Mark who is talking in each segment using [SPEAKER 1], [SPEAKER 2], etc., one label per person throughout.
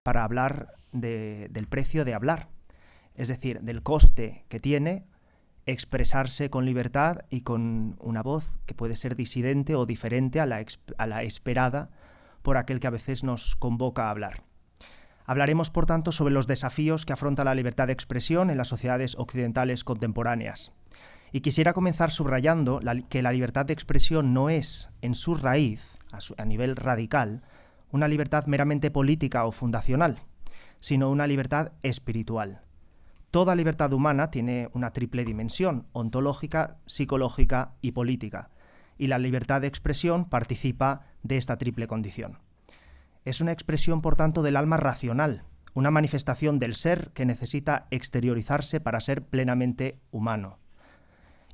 [SPEAKER 1] para hablar del precio de hablar, es decir, del coste que tiene expresarse con libertad y con una voz que puede ser disidente o diferente a la esperada por aquel que a veces nos convoca a hablar. Hablaremos, por tanto, sobre los desafíos que afronta la libertad de expresión en las sociedades occidentales contemporáneas. Y quisiera comenzar subrayando que la libertad de expresión no es, en su raíz, a nivel radical, una libertad meramente política o fundacional, sino una libertad espiritual. Toda libertad humana tiene una triple dimensión: ontológica, psicológica y política, y la libertad de expresión participa de esta triple condición. Es una expresión, por tanto, del alma racional, una manifestación del ser que necesita exteriorizarse para ser plenamente humano.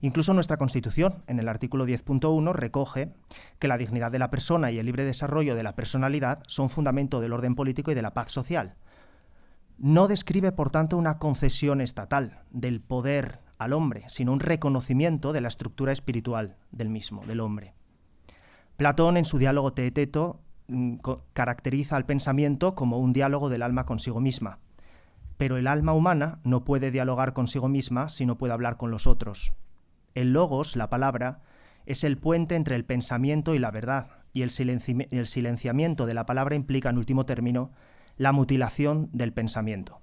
[SPEAKER 1] Incluso nuestra Constitución, en el artículo 10.1, recoge que la dignidad de la persona y el libre desarrollo de la personalidad son fundamento del orden político y de la paz social. No describe, por tanto, una concesión estatal del poder al hombre, sino un reconocimiento de la estructura espiritual del mismo, del hombre. Platón, en su diálogo Teeteto, caracteriza al pensamiento como un diálogo del alma consigo misma. Pero el alma humana no puede dialogar consigo misma si no puede hablar con los otros. El logos, la palabra, es el puente entre el pensamiento y la verdad, y el silenciamiento de la palabra implica, en último término, la mutilación del pensamiento.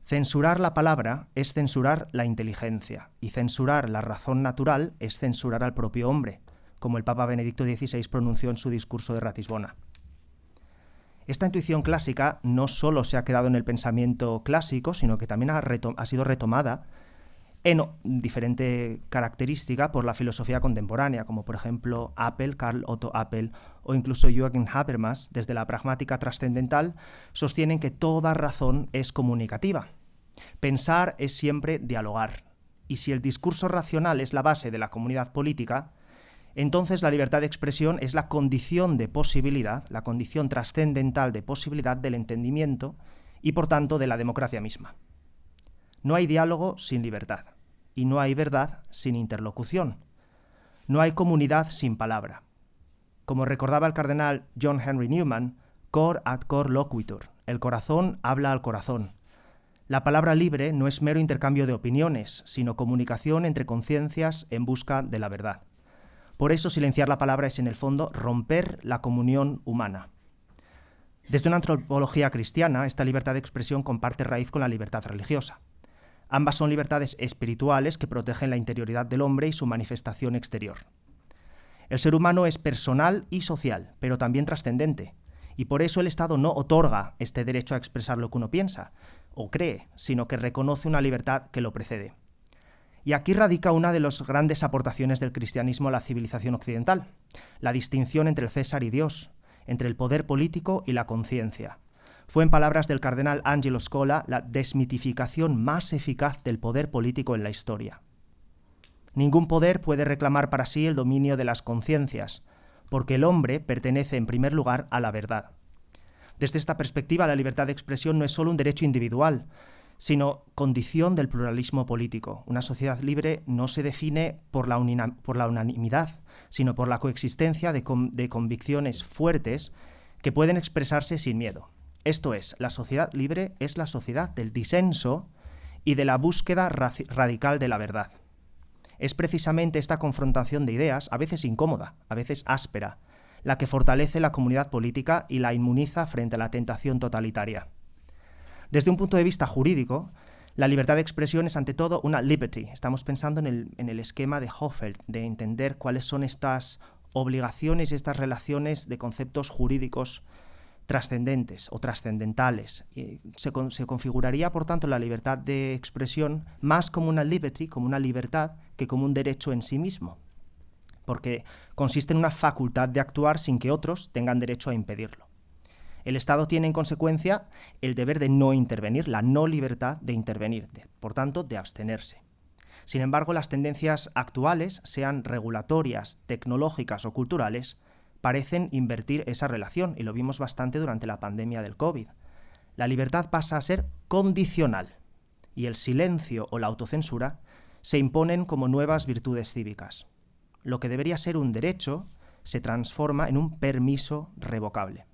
[SPEAKER 1] Censurar la palabra es censurar la inteligencia, y censurar la razón natural es censurar al propio hombre, como el Papa Benedicto XVI pronunció en su discurso de Ratisbona. Esta intuición clásica no solo se ha quedado en el pensamiento clásico, sino que también ha sido retomada en diferente característica por la filosofía contemporánea, como por ejemplo Karl Otto Appel o incluso Jürgen Habermas, desde la pragmática trascendental, sostienen que toda razón es comunicativa. Pensar es siempre dialogar, y si el discurso racional es la base de la comunidad política, entonces la libertad de expresión es la condición de posibilidad, la condición trascendental de posibilidad del entendimiento y, por tanto, de la democracia misma. No hay diálogo sin libertad, y no hay verdad sin interlocución. No hay comunidad sin palabra. Como recordaba el cardenal John Henry Newman, cor ad cor loquitur, el corazón habla al corazón. La palabra libre no es mero intercambio de opiniones, sino comunicación entre conciencias en busca de la verdad. Por eso silenciar la palabra es, en el fondo, romper la comunión humana. Desde una antropología cristiana, esta libertad de expresión comparte raíz con la libertad religiosa. Ambas son libertades espirituales que protegen la interioridad del hombre y su manifestación exterior. El ser humano es personal y social, pero también trascendente, y por eso el Estado no otorga este derecho a expresar lo que uno piensa o cree, sino que reconoce una libertad que lo precede. Y aquí radica una de las grandes aportaciones del cristianismo a la civilización occidental, la distinción entre el César y Dios, entre el poder político y la conciencia. Fue, en palabras del cardenal Angelo Scola, la desmitificación más eficaz del poder político en la historia. Ningún poder puede reclamar para sí el dominio de las conciencias, porque el hombre pertenece en primer lugar a la verdad. Desde esta perspectiva, la libertad de expresión no es solo un derecho individual, sino condición del pluralismo político. Una sociedad libre no se define por la unanimidad, sino por la coexistencia de convicciones fuertes que pueden expresarse sin miedo. Esto es, la sociedad libre es la sociedad del disenso y de la búsqueda radical de la verdad. Es precisamente esta confrontación de ideas, a veces incómoda, a veces áspera, la que fortalece la comunidad política y la inmuniza frente a la tentación totalitaria. Desde un punto de vista jurídico, la libertad de expresión es ante todo una liberty. Estamos pensando en el esquema de Hoffeld, de entender cuáles son estas obligaciones y estas relaciones de conceptos jurídicos trascendentes o trascendentales. Se configuraría, por tanto, la libertad de expresión más como una liberty, como una libertad, que como un derecho en sí mismo, porque consiste en una facultad de actuar sin que otros tengan derecho a impedirlo. El Estado tiene, en consecuencia, el deber de no intervenir, la no libertad de intervenir, por tanto, de abstenerse. Sin embargo, las tendencias actuales, sean regulatorias, tecnológicas o culturales, parecen invertir esa relación, y lo vimos bastante durante la pandemia del COVID. La libertad pasa a ser condicional, y el silencio o la autocensura se imponen como nuevas virtudes cívicas. Lo que debería ser un derecho se transforma en un permiso revocable.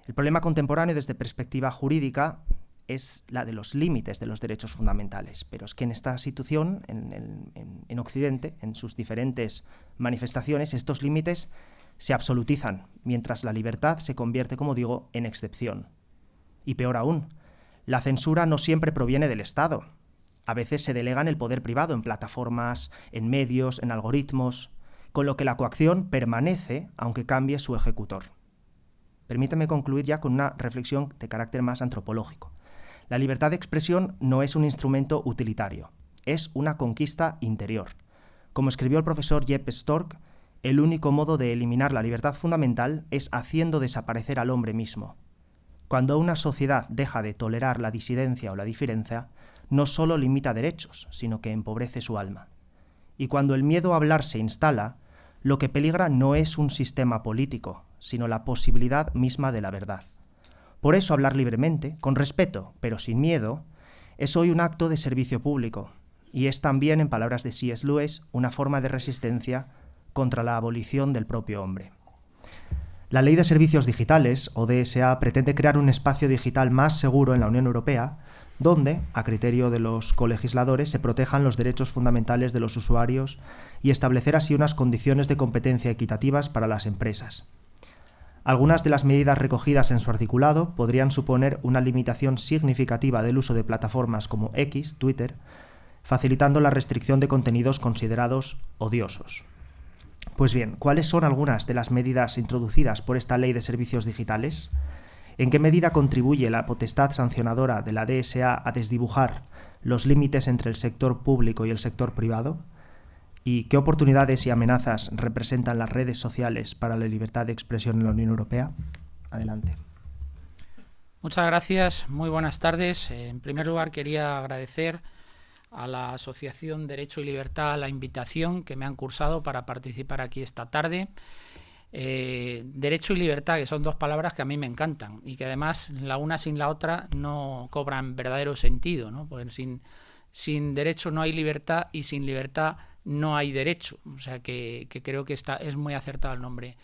[SPEAKER 1] El problema contemporáneo desde perspectiva jurídica es la de los límites de los derechos fundamentales, pero es que en esta situación, en Occidente, en sus diferentes manifestaciones, estos límites se absolutizan, mientras la libertad se convierte, como digo, en excepción. Y peor aún, la censura no siempre proviene del Estado. A veces se delega en el poder privado, en plataformas, en medios, en algoritmos, con lo que la coacción permanece aunque cambie su ejecutor. Permítame concluir ya con una reflexión de carácter más antropológico. La libertad de expresión no es un instrumento utilitario, es una conquista interior. Como escribió el profesor Jeppe Stork, el único modo de eliminar la libertad fundamental es haciendo desaparecer al hombre mismo. Cuando una sociedad deja de tolerar la disidencia o la diferencia, no solo limita derechos, sino que empobrece su alma. Y cuando el miedo a hablar se instala, lo que peligra no es un sistema político, sino la posibilidad misma de la verdad. Por eso hablar libremente, con respeto, pero sin miedo, es hoy un acto de servicio público, y es también, en palabras de C.S. Lewis, una forma de resistencia contra la abolición del propio hombre. La Ley de Servicios Digitales, o DSA, pretende crear un espacio digital más seguro en la Unión Europea, donde, a criterio de los colegisladores, se protejan los derechos fundamentales de los usuarios y establecer así unas condiciones de competencia equitativas para las empresas. Algunas de las medidas recogidas en su articulado podrían suponer una limitación significativa del uso de plataformas como X, Twitter, facilitando la restricción de contenidos considerados odiosos. Pues bien, ¿cuáles son algunas de las medidas introducidas por esta Ley de Servicios Digitales? ¿En qué medida contribuye la potestad sancionadora de la DSA a desdibujar los límites entre el sector público y el sector privado? ¿Y qué oportunidades y amenazas representan las redes sociales para la libertad de expresión en la Unión Europea? Adelante.
[SPEAKER 2] Muchas gracias, muy buenas tardes. En primer lugar, quería agradecer a la Asociación Derecho y Libertad la invitación que me han cursado para participar aquí esta tarde. Derecho y libertad, que son dos palabras que a mí me encantan y que además la una sin la otra no cobran verdadero sentido, ¿no? Porque sin derecho no hay libertad y sin libertad no hay derecho. O sea que creo que es muy acertado el nombre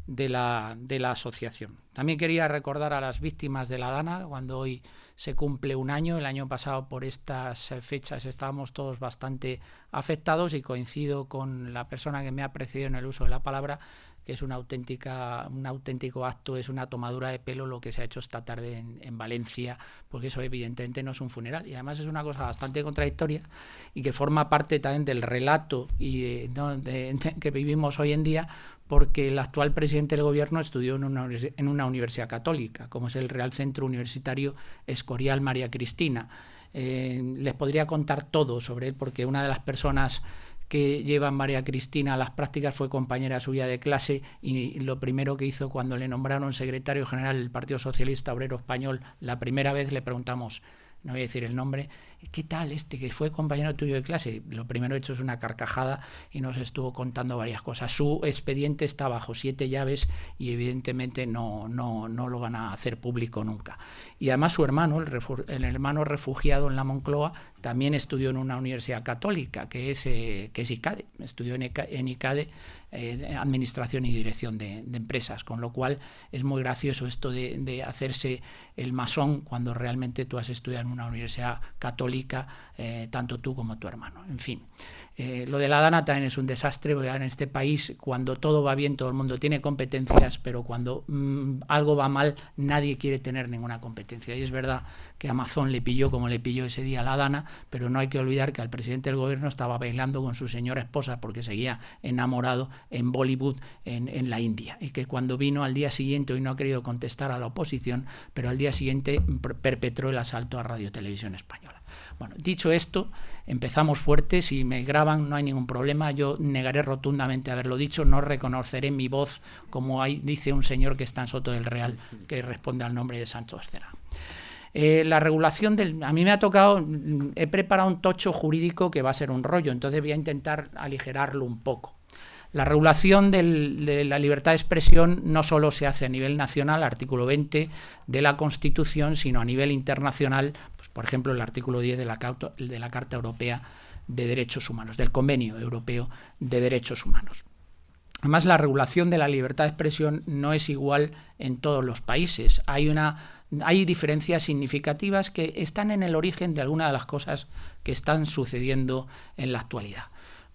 [SPEAKER 2] de la asociación. También quería recordar a las víctimas de la Dana, cuando hoy se cumple un año. El año pasado por estas fechas estábamos todos bastante afectados y coincido con la persona que me ha precedido en el uso de la palabra, que es un auténtico acto, es una tomadura de pelo lo que se ha hecho esta tarde en Valencia, porque eso evidentemente no es un funeral y además es una cosa bastante contradictoria y que forma parte también del relato y que vivimos hoy en día, porque el actual presidente del gobierno estudió en una universidad católica, como es el Real Centro Universitario Escorial María Cristina. Les podría contar todo sobre él, porque una de las personas que lleva María Cristina a las prácticas fue compañera suya de clase y lo primero que hizo cuando le nombraron secretario general del Partido Socialista Obrero Español, la primera vez le preguntamos, no voy a decir el nombre, ¿qué tal que fue compañero tuyo de clase? Lo primero hecho es una carcajada y nos estuvo contando varias cosas. Su expediente está bajo 7 llaves y evidentemente no lo van a hacer público nunca. Y además su hermano, el hermano refugiado en la Moncloa, también estudió en una universidad católica, que es ICADE. Estudió en ICADE Administración y Dirección de Empresas, con lo cual es muy gracioso esto de hacerse el masón cuando realmente tú has estudiado en una universidad católica, tanto tú como tu hermano. En fin, lo de la Dana también es un desastre, porque en este país cuando todo va bien todo el mundo tiene competencias, pero cuando algo va mal nadie quiere tener ninguna competencia. Y es verdad que Amazon le pilló como le pilló ese día a la Dana, pero no hay que olvidar que el presidente del gobierno estaba bailando con su señora esposa porque seguía enamorado en Bollywood en la India, y que cuando vino al día siguiente, hoy no ha querido contestar a la oposición, pero al día siguiente perpetró el asalto a Radio Televisión Española. Bueno, dicho esto, empezamos fuerte. Si me graban no hay ningún problema, yo negaré rotundamente haberlo dicho, no reconoceré mi voz como dice un señor que está en Soto del Real, que responde al nombre de Santos Cera. La regulación a mí me ha tocado, he preparado un tocho jurídico que va a ser un rollo, entonces voy a intentar aligerarlo un poco. La regulación de la libertad de expresión no solo se hace a nivel nacional, artículo 20 de la Constitución, sino a nivel internacional, pues, por ejemplo, el artículo 10 de la Carta Europea de Derechos Humanos, del Convenio Europeo de Derechos Humanos. Además, la regulación de la libertad de expresión no es igual en todos los países. Hay diferencias significativas que están en el origen de algunas de las cosas que están sucediendo en la actualidad.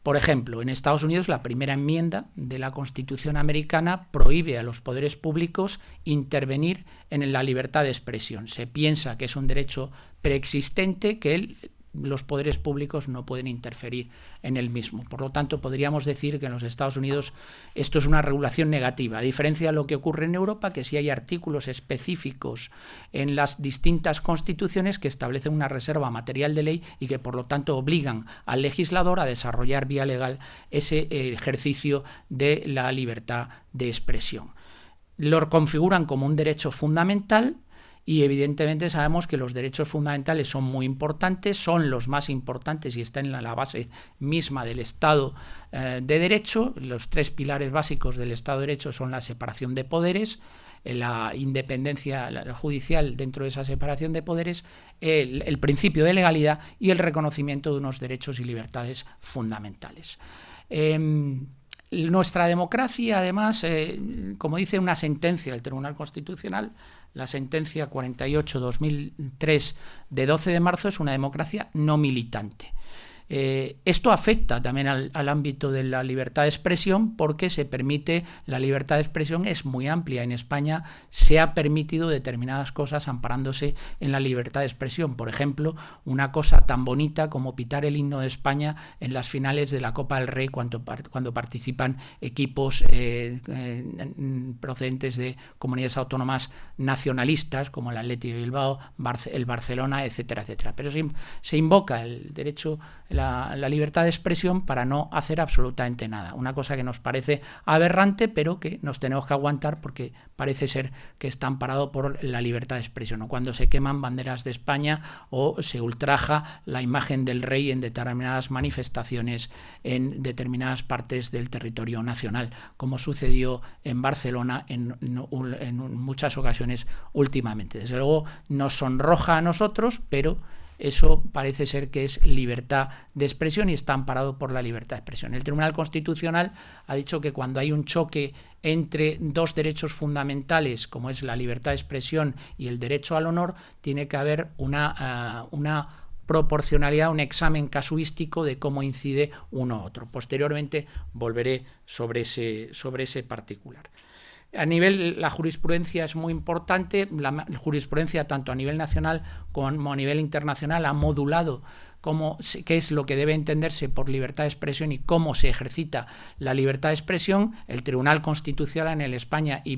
[SPEAKER 2] Por ejemplo, en Estados Unidos la primera enmienda de la Constitución americana prohíbe a los poderes públicos intervenir en la libertad de expresión. Se piensa que es un derecho preexistente que los poderes públicos no pueden interferir en el mismo. Por lo tanto, podríamos decir que en los Estados Unidos esto es una regulación negativa, a diferencia de lo que ocurre en Europa, que sí hay artículos específicos en las distintas constituciones que establecen una reserva material de ley y que, por lo tanto, obligan al legislador a desarrollar vía legal ese ejercicio de la libertad de expresión. Lo configuran como un derecho fundamental. Y evidentemente sabemos que los derechos fundamentales son muy importantes, son los más importantes y están en la base misma del Estado de Derecho. Los tres pilares básicos del Estado de Derecho son la separación de poderes, la independencia judicial dentro de esa separación de poderes, el principio de legalidad y el reconocimiento de unos derechos y libertades fundamentales. Nuestra democracia, además, como dice una sentencia del Tribunal Constitucional, la sentencia 48/2003 de 12 de marzo, es una democracia no militante. Esto afecta también al ámbito de la libertad de expresión porque se permite, la libertad de expresión es muy amplia. En España se ha permitido determinadas cosas amparándose en la libertad de expresión. Por ejemplo, una cosa tan bonita como pitar el himno de España en las finales de la Copa del Rey cuando participan equipos procedentes de comunidades autónomas nacionalistas como el Athletic de Bilbao, el Barcelona, etcétera, etcétera. Pero se invoca el derecho, la libertad de expresión para no hacer absolutamente nada. Una cosa que nos parece aberrante, pero que nos tenemos que aguantar porque parece ser que está amparado por la libertad de expresión. O cuando se queman banderas de España o se ultraja la imagen del rey en determinadas manifestaciones en determinadas partes del territorio nacional, como sucedió en Barcelona en muchas ocasiones últimamente. Desde luego nos sonroja a nosotros, pero eso parece ser que es libertad de expresión y está amparado por la libertad de expresión. El Tribunal Constitucional ha dicho que cuando hay un choque entre dos derechos fundamentales, como es la libertad de expresión y el derecho al honor, tiene que haber una proporcionalidad, un examen casuístico de cómo incide uno u otro. Posteriormente volveré sobre ese particular. La jurisprudencia es muy importante. La jurisprudencia, tanto a nivel nacional como a nivel internacional, ha modulado qué es lo que debe entenderse por libertad de expresión y cómo se ejercita la libertad de expresión. El Tribunal Constitucional en España, y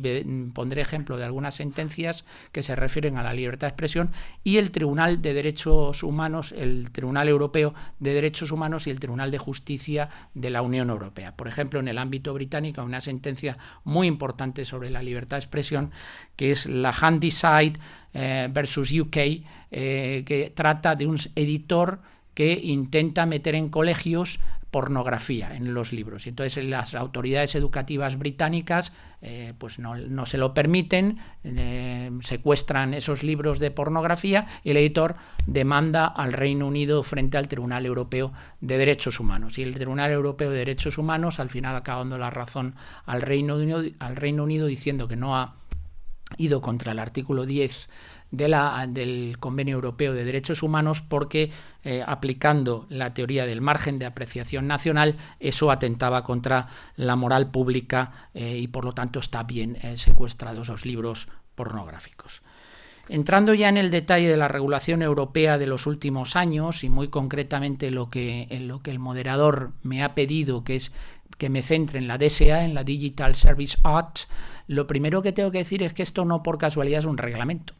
[SPEAKER 2] pondré ejemplo de algunas sentencias que se refieren a la libertad de expresión, y el Tribunal de Derechos Humanos, el Tribunal Europeo de Derechos Humanos y el Tribunal de Justicia de la Unión Europea. Por ejemplo, en el ámbito británico hay una sentencia muy importante sobre la libertad de expresión, que es la Handyside versus UK, que trata de un editor que intenta meter en colegios pornografía en los libros. Y entonces las autoridades educativas británicas pues no se lo permiten, secuestran esos libros de pornografía y el editor demanda al Reino Unido frente al Tribunal Europeo de Derechos Humanos. Y el Tribunal Europeo de Derechos Humanos al final acaba dando la razón al Reino Unido diciendo que no ha ido contra el artículo 10 del Convenio Europeo de Derechos Humanos porque aplicando la teoría del margen de apreciación nacional eso atentaba contra la moral pública y por lo tanto está bien secuestrados los libros pornográficos. Entrando ya en el detalle de la regulación europea de los últimos años y muy concretamente en lo que el moderador me ha pedido, que es que me centre en la DSA, en la Digital Service Act, lo primero que tengo que decir es que esto no por casualidad es un reglamento.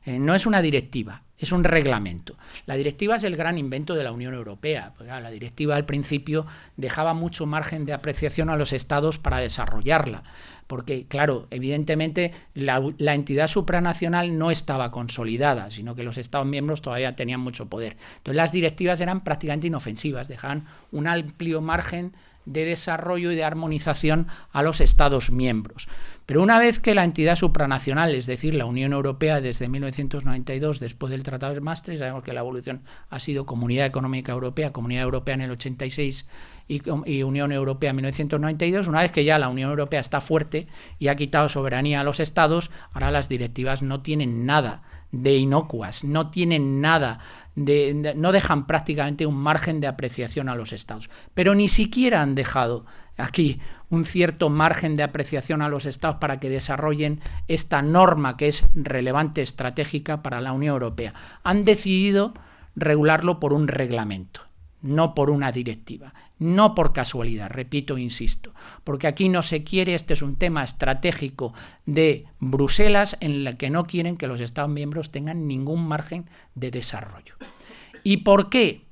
[SPEAKER 2] No es una directiva, es un reglamento. La directiva es el gran invento de la Unión Europea. La directiva al principio dejaba mucho margen de apreciación a los estados para desarrollarla, porque, claro, evidentemente la entidad supranacional no estaba consolidada, sino que los estados miembros todavía tenían mucho poder. Entonces las directivas eran prácticamente inofensivas, dejaban un amplio margen de desarrollo y de armonización a los estados miembros. Pero una vez que la entidad supranacional, es decir, la Unión Europea desde 1992, después del Tratado de Maastricht, sabemos que la evolución ha sido Comunidad Económica Europea, Comunidad Europea en el 86 y Unión Europea en 1992, una vez que ya la Unión Europea está fuerte y ha quitado soberanía a los estados, ahora las directivas no tienen nada de inocuas, no tienen nada no dejan prácticamente un margen de apreciación a los estados, pero ni siquiera han dejado aquí un cierto margen de apreciación a los estados para que desarrollen esta norma que es relevante, estratégica para la Unión Europea. Han decidido regularlo por un reglamento, no por una directiva, no por casualidad, repito, insisto, porque aquí no se quiere, este es un tema estratégico de Bruselas en el que no quieren que los Estados miembros tengan ningún margen de desarrollo. ¿Y por qué?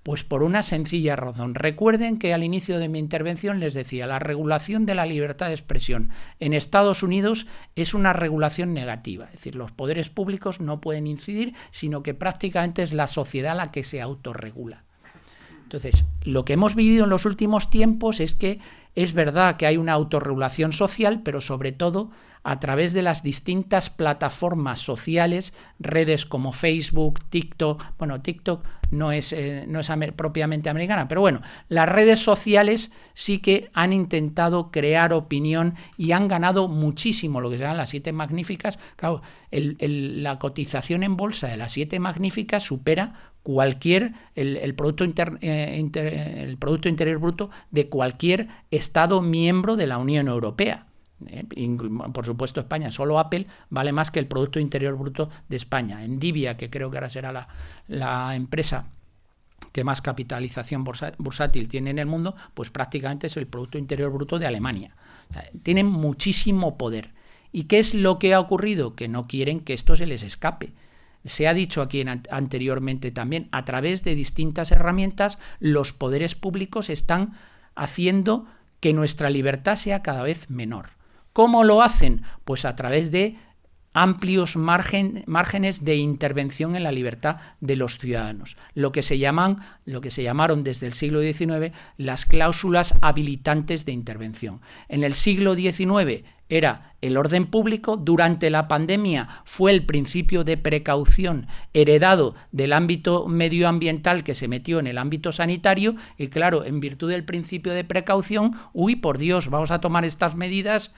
[SPEAKER 2] Pues por una sencilla razón. Recuerden que al inicio de mi intervención les decía, la regulación de la libertad de expresión en Estados Unidos es una regulación negativa, es decir, los poderes públicos no pueden incidir, sino que prácticamente es la sociedad la que se autorregula. Entonces, lo que hemos vivido en los últimos tiempos es que es verdad que hay una autorregulación social, pero sobre todo a través de las distintas plataformas sociales, redes como Facebook, TikTok, bueno, TikTok no es propiamente americana, pero bueno, las redes sociales sí que han intentado crear opinión y han ganado muchísimo, lo que se llaman las 7 magníficas. Claro, la cotización en bolsa de las 7 magníficas supera el Producto Interior Bruto de cualquier Estado miembro de la Unión Europea. Por supuesto España, solo Apple vale más que el Producto Interior Bruto de España. Nvidia, que creo que ahora será la empresa que más capitalización bursátil tiene en el mundo, pues prácticamente es el Producto Interior Bruto de Alemania. O sea, tienen muchísimo poder. ¿Y qué es lo que ha ocurrido? Que no quieren que esto se les escape. Se ha dicho aquí anteriormente también, a través de distintas herramientas, los poderes públicos están haciendo que nuestra libertad sea cada vez menor. ¿Cómo lo hacen? Pues a través de amplios márgenes de intervención en la libertad de los ciudadanos. Lo que se llamaron desde el siglo XIX las cláusulas habilitantes de intervención. En el siglo XIX era el orden público, durante la pandemia fue el principio de precaución heredado del ámbito medioambiental que se metió en el ámbito sanitario y claro, en virtud del principio de precaución, por Dios, vamos a tomar estas medidas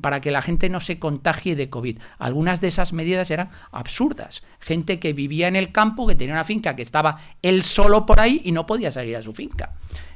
[SPEAKER 2] para que la gente no se contagie de COVID. Algunas de esas medidas eran absurdas. Gente que vivía en el campo, que tenía una finca, que estaba él solo por ahí y no podía salir a su finca.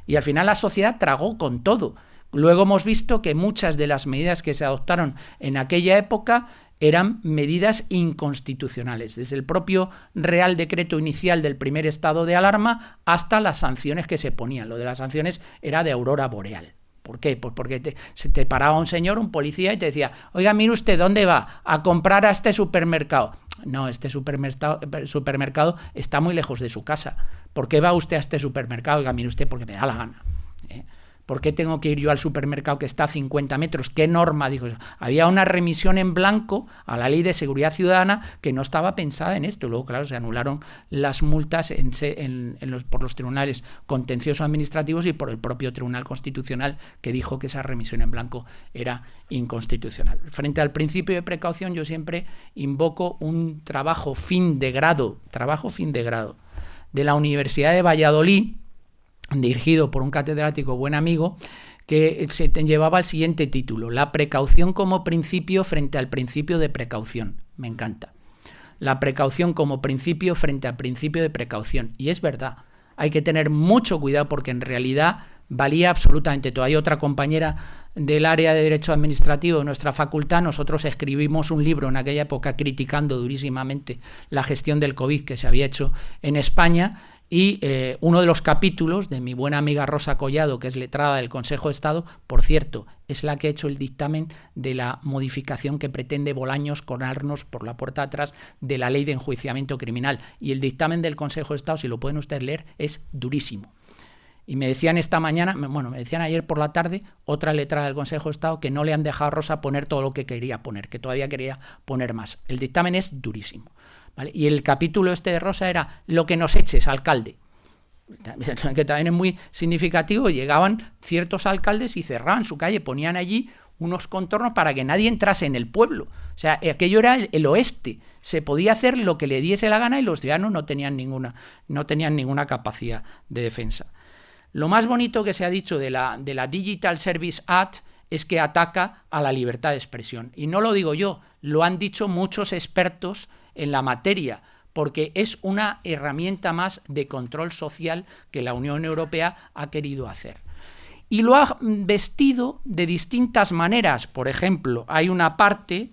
[SPEAKER 2] Y al final la sociedad tragó con todo. Luego hemos visto que muchas de las medidas que se adoptaron en aquella época eran medidas inconstitucionales, desde el propio Real Decreto inicial del primer estado de alarma hasta las sanciones que se ponían. Lo de las sanciones era de aurora boreal. ¿Por qué? Pues porque se te paraba un señor, un policía, y te decía, oiga, mire usted, ¿dónde va? A comprar a este supermercado. No, este supermercado está muy lejos de su casa. ¿Por qué va usted a este supermercado? Oiga, mire usted, porque me da la gana. ¿Por qué tengo que ir yo al supermercado que está a 50 metros? ¿Qué norma? Dijo, había una remisión en blanco a la Ley de Seguridad Ciudadana que no estaba pensada en esto. Luego, claro, se anularon las multas por los tribunales contenciosos administrativos y por el propio Tribunal Constitucional, que dijo que esa remisión en blanco era inconstitucional. Frente al principio de precaución, yo siempre invoco un trabajo fin de grado de la Universidad de Valladolid, dirigido por un catedrático buen amigo, que se llevaba el siguiente título: La precaución como principio frente al principio de precaución. Me encanta. La precaución como principio frente al principio de precaución. Y es verdad, hay que tener mucho cuidado porque en realidad valía absolutamente todo. Hay otra compañera del área de Derecho Administrativo de nuestra facultad, nosotros escribimos un libro en aquella época criticando durísimamente la gestión del COVID que se había hecho en España. Y uno de los capítulos de mi buena amiga Rosa Collado, que es letrada del Consejo de Estado, por cierto, es la que ha hecho el dictamen de la modificación que pretende Bolaños colarnos por la puerta de atrás de la Ley de Enjuiciamiento Criminal. Y el dictamen del Consejo de Estado, si lo pueden ustedes leer, es durísimo. Y me decían me decían ayer por la tarde, otra letrada del Consejo de Estado, que no le han dejado a Rosa poner todo lo que quería poner, que todavía quería poner más. El dictamen es durísimo. ¿Vale? Y el capítulo de Rosa era lo que nos eches, alcalde, que también es muy significativo. Llegaban ciertos alcaldes y cerraban su calle, ponían allí unos contornos para que nadie entrase en el pueblo. O sea, aquello era el oeste. Se podía hacer lo que le diese la gana y los ciudadanos no tenían ninguna capacidad de defensa. Lo más bonito que se ha dicho de la Digital Service Act es que ataca a la libertad de expresión. Y no lo digo yo, lo han dicho muchos expertos en la materia, porque es una herramienta más de control social que la Unión Europea ha querido hacer. Y lo ha vestido de distintas maneras. Por ejemplo, hay una parte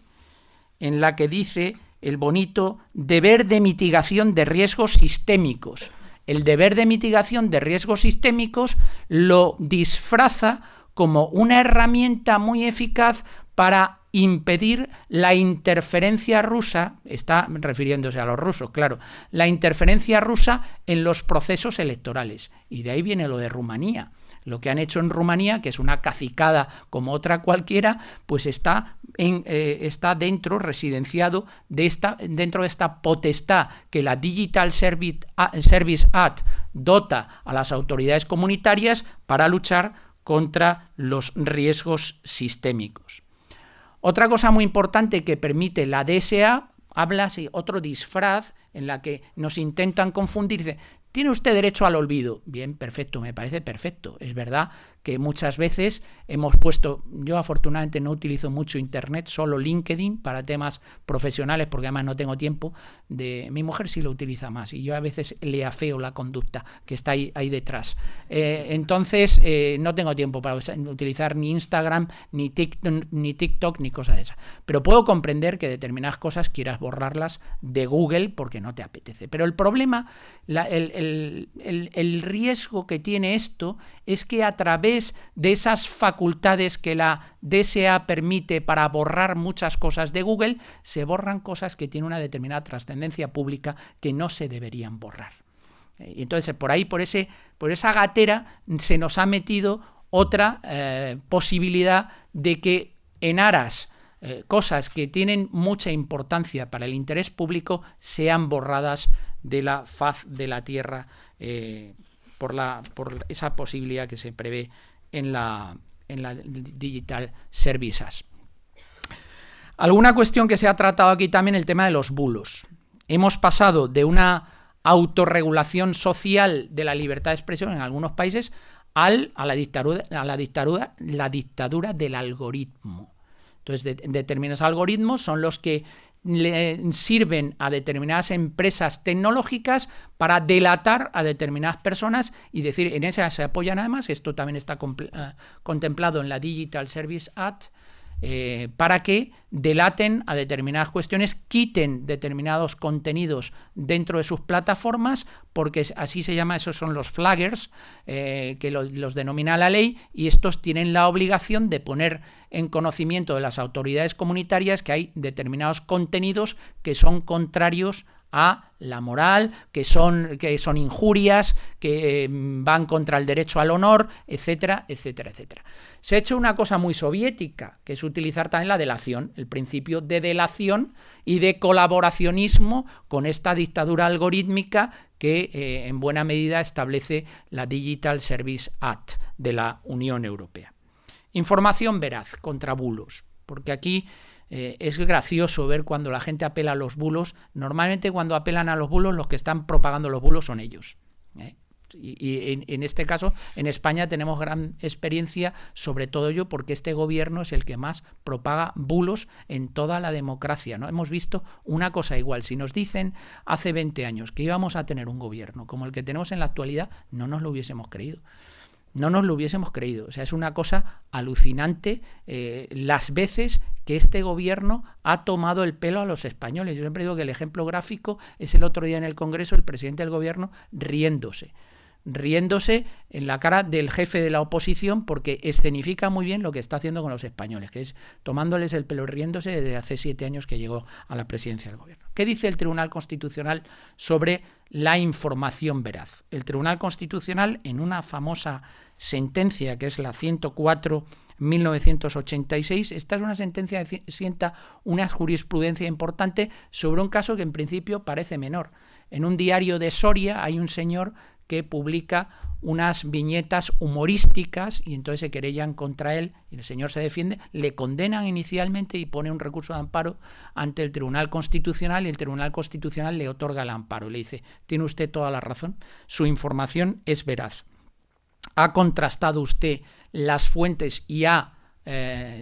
[SPEAKER 2] en la que dice el bonito deber de mitigación de riesgos sistémicos. El deber de mitigación de riesgos sistémicos lo disfraza como una herramienta muy eficaz para impedir la interferencia rusa, está refiriéndose a los rusos, claro, la interferencia rusa en los procesos electorales. Y de ahí viene lo de Rumanía. Lo que han hecho en Rumanía, que es una cacicada como otra cualquiera, pues está dentro, residenciado dentro de esta potestad que la Digital Service Act dota a las autoridades comunitarias para luchar contra los riesgos sistémicos. Otra cosa muy importante que permite la DSA, habla de otro disfraz en la que nos intentan confundir, dice, ¿tiene usted derecho al olvido? Bien, perfecto, me parece perfecto. Es verdad que muchas veces hemos puesto, yo afortunadamente no utilizo mucho internet, solo LinkedIn para temas profesionales, porque además no tengo tiempo, mi mujer sí lo utiliza más y yo a veces le afeo la conducta que está ahí detrás. Entonces no tengo tiempo para utilizar ni Instagram, ni TikTok, ni cosas de esas. Pero puedo comprender que determinadas cosas quieras borrarlas de Google porque no te apetece. Pero el problema, el riesgo que tiene esto es que a través de esas facultades que la DSA permite para borrar muchas cosas de Google, se borran cosas que tienen una determinada trascendencia pública que no se deberían borrar. Y entonces por esa gatera se nos ha metido otra posibilidad de que en aras cosas que tienen mucha importancia para el interés público sean borradas de la faz de la tierra por esa posibilidad que se prevé en la Digital Services. Alguna cuestión que se ha tratado aquí también, el tema de los bulos. Hemos pasado de una autorregulación social de la libertad de expresión en algunos países a la dictadura del algoritmo. Entonces, determinados algoritmos son los que le sirven a determinadas empresas tecnológicas para delatar a determinadas personas y decir, en esas se apoyan además, esto también está contemplado en la Digital Service Act, para que delaten a determinadas cuestiones, quiten determinados contenidos dentro de sus plataformas, porque así se llama, esos son los flaggers, que los denomina la ley, y estos tienen la obligación de poner en conocimiento de las autoridades comunitarias que hay determinados contenidos que son contrarios a la moral, que son injurias, que van contra el derecho al honor, etcétera, etcétera, etcétera. Se ha hecho una cosa muy soviética, que es utilizar también la delación, el principio de delación y de colaboracionismo con esta dictadura algorítmica que en buena medida establece la Digital Service Act de la Unión Europea. Información veraz contra bulos, porque aquí es gracioso ver cuando la gente apela a los bulos. Normalmente cuando apelan a los bulos, los que están propagando los bulos son ellos. Y en este caso, en España tenemos gran experiencia sobre todo ello, porque este gobierno es el que más propaga bulos en toda la democracia, ¿no? Hemos visto una cosa igual. Si nos dicen hace 20 años que íbamos a tener un gobierno como el que tenemos en la actualidad, no nos lo hubiésemos creído. No nos lo hubiésemos creído. O sea, es una cosa alucinante las veces que este gobierno ha tomado el pelo a los españoles. Yo siempre digo que el ejemplo gráfico es el otro día en el Congreso, el presidente del gobierno riéndose en la cara del jefe de la oposición, porque escenifica muy bien lo que está haciendo con los españoles, que es tomándoles el pelo, riéndose desde hace 7 años que llegó a la presidencia del gobierno. ¿Qué dice el Tribunal Constitucional sobre la información veraz? El Tribunal Constitucional, en una famosa sentencia que es la 104/1986, esta es una sentencia que sienta una jurisprudencia importante sobre un caso que en principio parece menor. En un diario de Soria hay un señor que publica unas viñetas humorísticas y entonces se querellan contra él y el señor se defiende, le condenan inicialmente y pone un recurso de amparo ante el Tribunal Constitucional y el Tribunal Constitucional le otorga el amparo. Le dice, tiene usted toda la razón, su información es veraz. Ha contrastado usted las fuentes y ha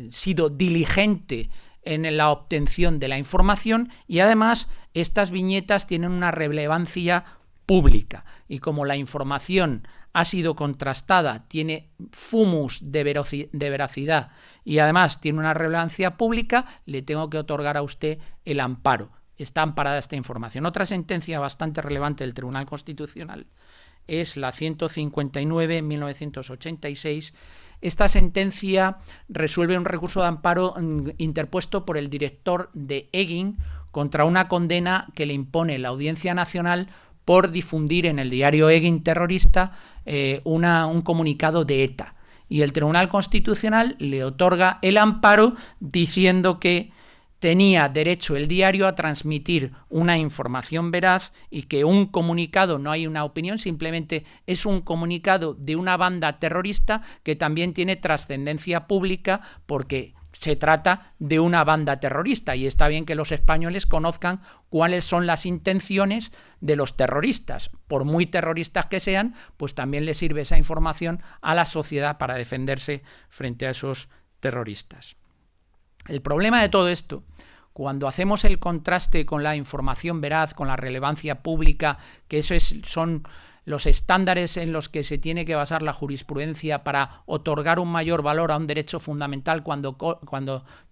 [SPEAKER 2] sido diligente en la obtención de la información y además estas viñetas tienen una relevancia pública y como la información ha sido contrastada, tiene fumus de veracidad y además tiene una relevancia pública, le tengo que otorgar a usted el amparo. Está amparada esta información. Otra sentencia bastante relevante del Tribunal Constitucional es la 159/1986. Esta sentencia resuelve un recurso de amparo interpuesto por el director de Egin contra una condena que le impone la Audiencia Nacional por difundir en el diario Egin terrorista un comunicado de ETA. Y el Tribunal Constitucional le otorga el amparo diciendo que tenía derecho el diario a transmitir una información veraz y que un comunicado no hay una opinión, simplemente es un comunicado de una banda terrorista que también tiene trascendencia pública porque se trata de una banda terrorista y está bien que los españoles conozcan cuáles son las intenciones de los terroristas. Por muy terroristas que sean, pues también les sirve esa información a la sociedad para defenderse frente a esos terroristas. El problema de todo esto, cuando hacemos el contraste con la información veraz, con la relevancia pública, que son los estándares en los que se tiene que basar la jurisprudencia para otorgar un mayor valor a un derecho fundamental cuando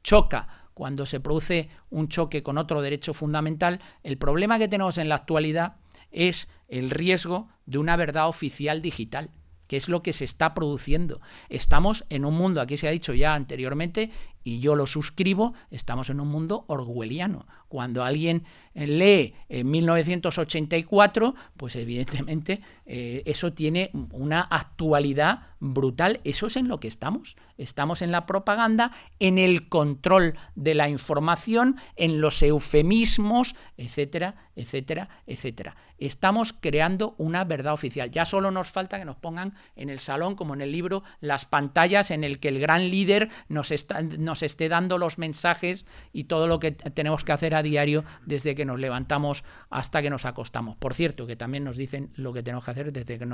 [SPEAKER 2] choca, cuando se produce un choque con otro derecho fundamental, el problema que tenemos en la actualidad es el riesgo de una verdad oficial digital, que es lo que se está produciendo. Estamos en un mundo, aquí se ha dicho ya anteriormente, y yo lo suscribo, estamos en un mundo orwelliano. Cuando alguien lee en 1984, pues evidentemente eso tiene una actualidad brutal. Eso es en lo que estamos. Estamos en la propaganda, en el control de la información, en los eufemismos, etcétera, etcétera, etcétera. Estamos creando una verdad oficial. Ya solo nos falta que nos pongan en el salón, como en el libro, las pantallas en el que el gran líder nos esté dando los mensajes y todo lo que tenemos que hacer a diario desde que nos levantamos hasta que nos acostamos. Por cierto, que también nos dicen lo que tenemos que hacer desde que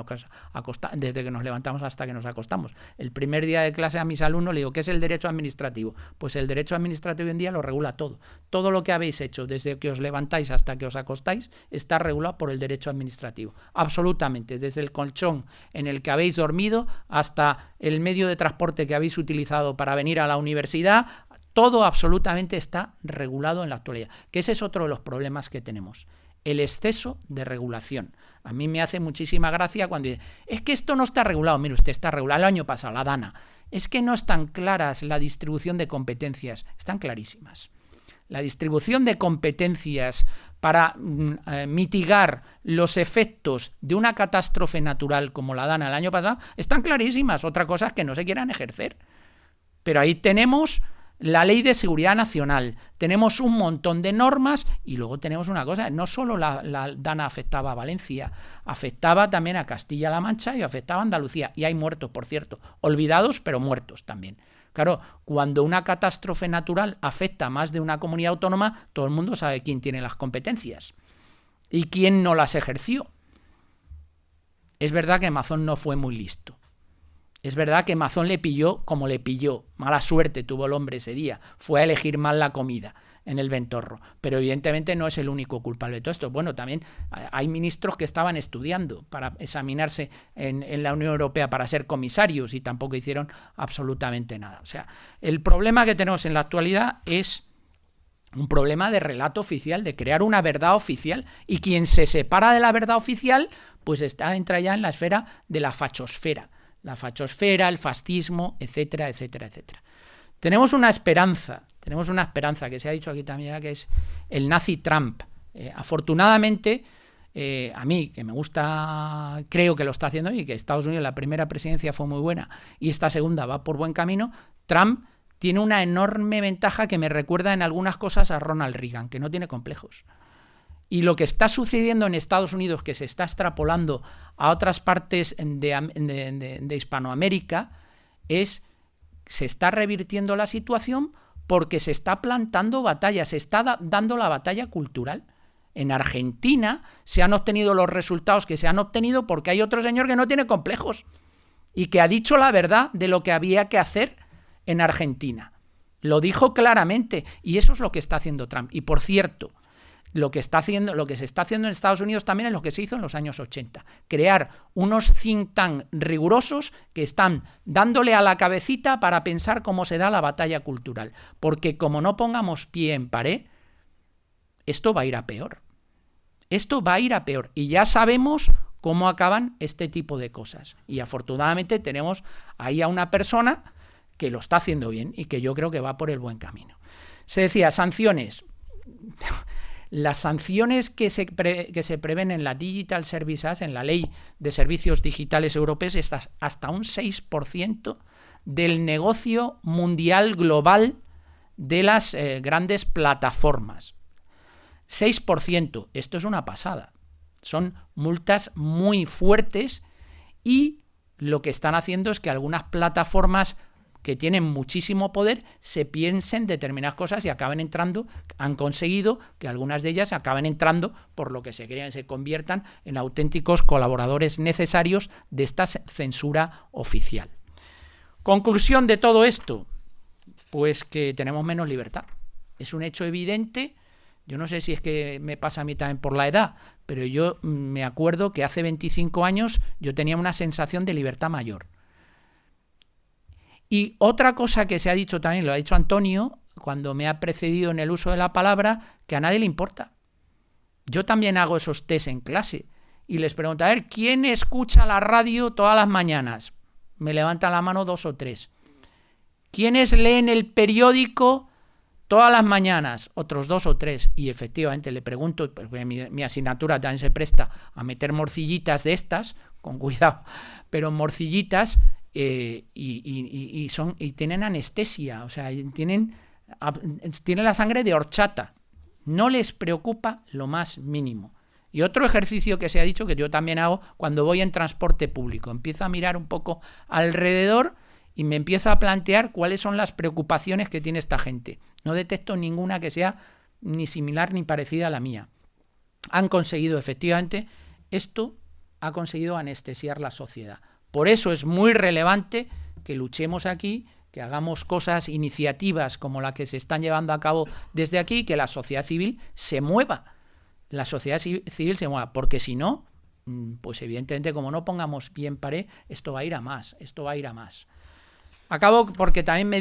[SPEAKER 2] nos levantamos hasta que nos acostamos. El primer día de clase a mis alumnos le digo, ¿qué es el derecho administrativo? Pues el derecho administrativo hoy en día lo regula todo. Todo lo que habéis hecho desde que os levantáis hasta que os acostáis está regulado por el derecho administrativo. Absolutamente, desde el colchón en el que habéis dormido hasta el medio de transporte que habéis utilizado para venir a la universidad, todo absolutamente está regulado en la actualidad, que ese es otro de los problemas que tenemos, el exceso de regulación. A mí me hace muchísima gracia cuando dice, es que esto no está regulado. Mire, usted está regulado el año pasado, la DANA. Es que no están claras la distribución de competencias, están clarísimas. La distribución de competencias para mitigar los efectos de una catástrofe natural como la DANA el año pasado están clarísimas. Otra cosa es que no se quieran ejercer. Pero ahí tenemos la Ley de Seguridad Nacional, tenemos un montón de normas y luego tenemos una cosa, no solo la DANA afectaba a Valencia, afectaba también a Castilla-La Mancha y afectaba a Andalucía. Y hay muertos, por cierto, olvidados pero muertos también. Claro, cuando una catástrofe natural afecta a más de una comunidad autónoma, todo el mundo sabe quién tiene las competencias y quién no las ejerció. Es verdad que Mazón no fue muy listo. Es verdad que Mazón le pilló como le pilló. Mala suerte tuvo el hombre ese día. Fue a elegir mal la comida en el Ventorro. Pero evidentemente no es el único culpable de todo esto. Bueno, también hay ministros que estaban estudiando para examinarse en la Unión Europea para ser comisarios y tampoco hicieron absolutamente nada. O sea, el problema que tenemos en la actualidad es un problema de relato oficial, de crear una verdad oficial. Y quien se separa de la verdad oficial, pues entra ya en la esfera de la fachosfera. La fachosfera, el fascismo, etcétera, etcétera, etcétera. Tenemos una esperanza que se ha dicho aquí también, que es el nazi Trump. Afortunadamente, a mí, que me gusta, creo que lo está haciendo y que Estados Unidos, la primera presidencia fue muy buena y esta segunda va por buen camino, Trump tiene una enorme ventaja que me recuerda en algunas cosas a Ronald Reagan, que no tiene complejos. Y lo que está sucediendo en Estados Unidos, que se está extrapolando a otras partes de Hispanoamérica, se está revirtiendo la situación porque se está plantando batalla, se está dando la batalla cultural. En Argentina se han obtenido los resultados que se han obtenido porque hay otro señor que no tiene complejos y que ha dicho la verdad de lo que había que hacer en Argentina. Lo dijo claramente, y eso es lo que está haciendo Trump. Y por cierto, lo que se está haciendo en Estados Unidos también es lo que se hizo en los años 80. Crear unos think tank rigurosos que están dándole a la cabecita para pensar cómo se da la batalla cultural. Porque como no pongamos pie en pared, esto va a ir a peor. Esto va a ir a peor. Y ya sabemos cómo acaban este tipo de cosas. Y afortunadamente tenemos ahí a una persona que lo está haciendo bien y que yo creo que va por el buen camino. Se decía, sanciones. Las sanciones que se prevén en la Digital Services Act, en la Ley de Servicios Digitales Europeos, es hasta un 6% del negocio mundial global de las grandes plataformas. 6%, esto es una pasada. Son multas muy fuertes y lo que están haciendo es que algunas plataformas que tienen muchísimo poder se piensen determinadas cosas y acaben entrando, han conseguido que algunas de ellas acaben entrando por lo que se conviertan en auténticos colaboradores necesarios de esta censura oficial. Conclusión de todo esto, pues que tenemos menos libertad. Es un hecho evidente. Yo no sé si es que me pasa a mí también por la edad, pero yo me acuerdo que hace 25 años yo tenía una sensación de libertad mayor. Y otra cosa que se ha dicho también, lo ha dicho Antonio, cuando me ha precedido en el uso de la palabra, que a nadie le importa. Yo también hago esos test en clase y les pregunto, a ver, ¿quién escucha la radio todas las mañanas? Me levantan la mano 2 o 3. ¿Quiénes leen el periódico todas las mañanas? Otros 2 o 3. Y efectivamente le pregunto, porque mi asignatura también se presta a meter morcillitas de estas, con cuidado, pero morcillitas... y tienen anestesia, o sea, tienen la sangre de horchata, no les preocupa lo más mínimo. Y otro ejercicio que se ha dicho, que yo también hago cuando voy en transporte público, empiezo a mirar un poco alrededor y me empiezo a plantear cuáles son las preocupaciones que tiene esta gente. No detecto ninguna que sea ni similar ni parecida a la mía. Han conseguido, efectivamente, esto ha conseguido anestesiar la sociedad. Por eso es muy relevante que luchemos aquí, que hagamos cosas, iniciativas como la que se están llevando a cabo desde aquí, que la sociedad civil se mueva. La sociedad civil se mueva, porque si no, pues evidentemente como no pongamos pie en pared, esto va a ir a más, Acabo porque también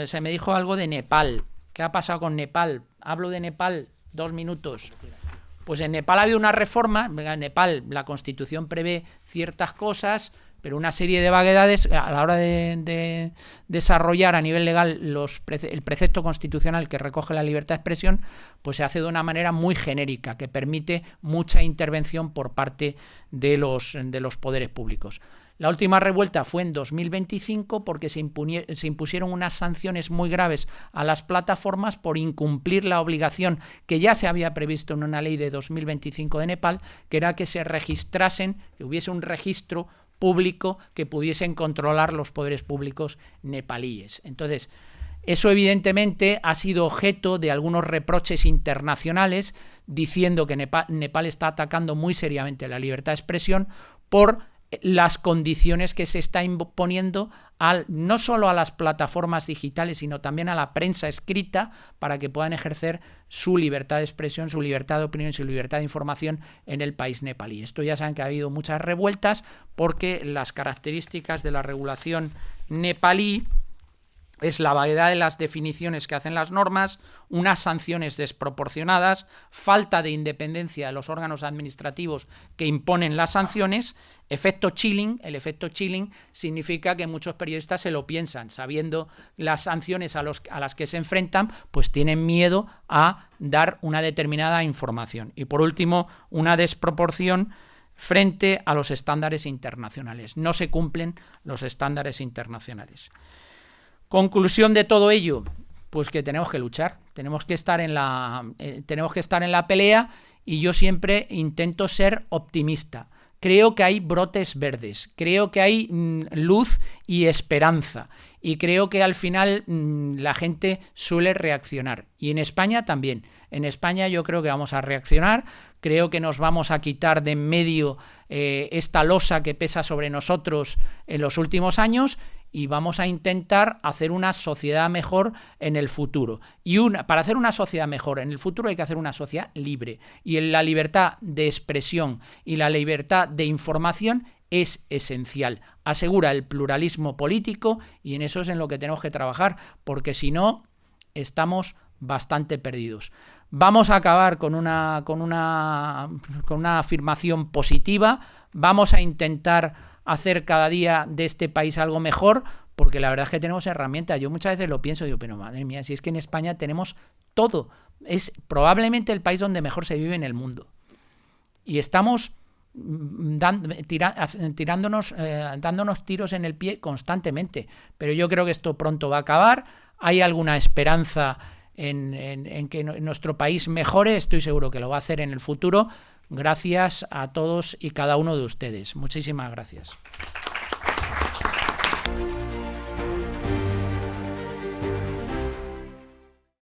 [SPEAKER 2] se me dijo algo de Nepal. ¿Qué ha pasado con Nepal? Hablo de Nepal 2 minutos. Pues en Nepal había una reforma, en Nepal la Constitución prevé ciertas cosas, pero una serie de vaguedades a la hora de desarrollar a nivel legal el precepto constitucional que recoge la libertad de expresión, pues se hace de una manera muy genérica, que permite mucha intervención por parte de los poderes públicos. La última revuelta fue en 2025 porque se impusieron unas sanciones muy graves a las plataformas por incumplir la obligación que ya se había previsto en una ley de 2025 de Nepal, que era que se registrasen, que hubiese un registro público que pudiesen controlar los poderes públicos nepalíes. Entonces, eso evidentemente ha sido objeto de algunos reproches internacionales diciendo que Nepal está atacando muy seriamente la libertad de expresión por las condiciones que se está imponiendo no solo a las plataformas digitales, sino también a la prensa escrita para que puedan ejercer su libertad de expresión, su libertad de opinión y su libertad de información en el país nepalí. Esto ya saben que ha habido muchas revueltas porque las características de la regulación nepalí es la vaguedad de las definiciones que hacen las normas, unas sanciones desproporcionadas, falta de independencia de los órganos administrativos que imponen las sanciones, efecto chilling. El efecto chilling significa que muchos periodistas se lo piensan, sabiendo las sanciones a las que se enfrentan, pues tienen miedo a dar una determinada información. Y por último, una desproporción frente a los estándares internacionales. No se cumplen los estándares internacionales. Conclusión de todo ello, pues que tenemos que luchar, tenemos que estar en la pelea y yo siempre intento ser optimista. Creo que hay brotes verdes, creo que hay luz y esperanza, y creo que al final la gente suele reaccionar. Y en España también. En España yo creo que vamos a reaccionar, creo que nos vamos a quitar de en medio esta losa que pesa sobre nosotros en los últimos años, y vamos a intentar hacer una sociedad mejor en el futuro. Y para hacer una sociedad mejor en el futuro hay que hacer una sociedad libre. Y la libertad de expresión y la libertad de información es esencial. Asegura el pluralismo político, y en eso es en lo que tenemos que trabajar, porque si no, estamos bastante perdidos. Vamos a acabar con una afirmación positiva. Vamos a intentar hacer cada día de este país algo mejor, porque la verdad es que tenemos herramientas. Yo muchas veces lo pienso y digo, pero madre mía, si es que en España tenemos todo. Es probablemente el país donde mejor se vive en el mundo. Y estamos dándonos tiros en el pie constantemente. Pero yo creo que esto pronto va a acabar. Hay alguna esperanza en que nuestro país mejore. Estoy seguro que lo va a hacer en el futuro. Gracias a todos y cada uno de ustedes. Muchísimas gracias.